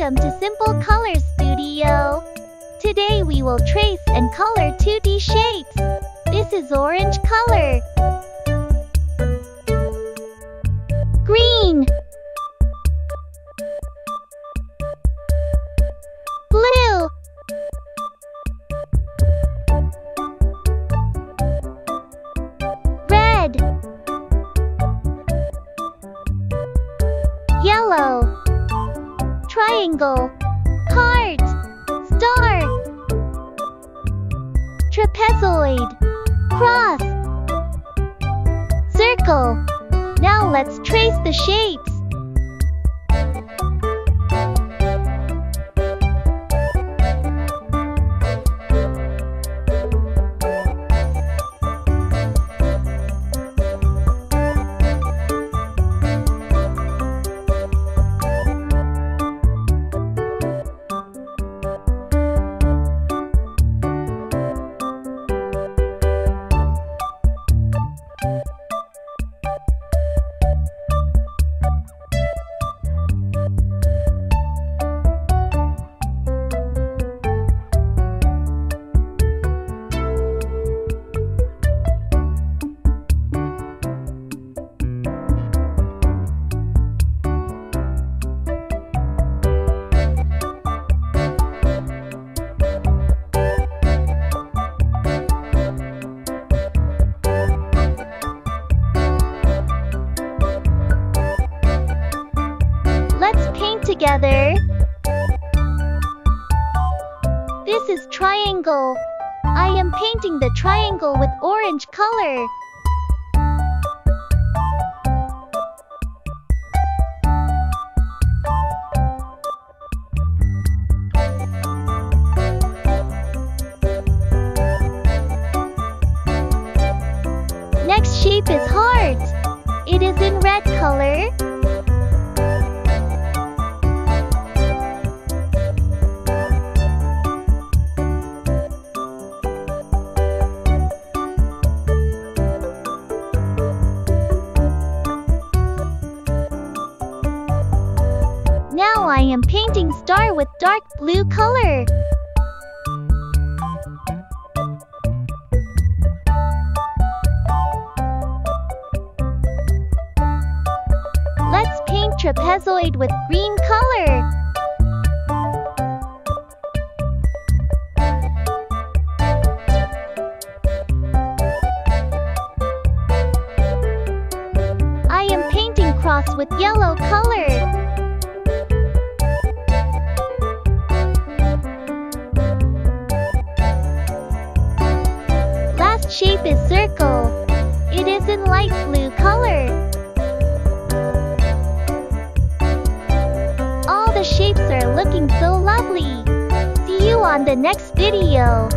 Welcome to Simple Color Studio. Today we will trace and color 2D shapes. This is orange color. Green. Blue. Red. Yellow. Triangle. Heart. Star. Trapezoid. Cross. Circle. Now let's trace the shapes. Together. This is triangle. I am painting the triangle with orange color. Next shape is heart. It is in red color. Now I am painting star with dark blue color. Let's paint trapezoid with green color. I am painting cross with yellow color. Shape is circle. It is in light blue color. All the shapes are looking so lovely. See you on the next video.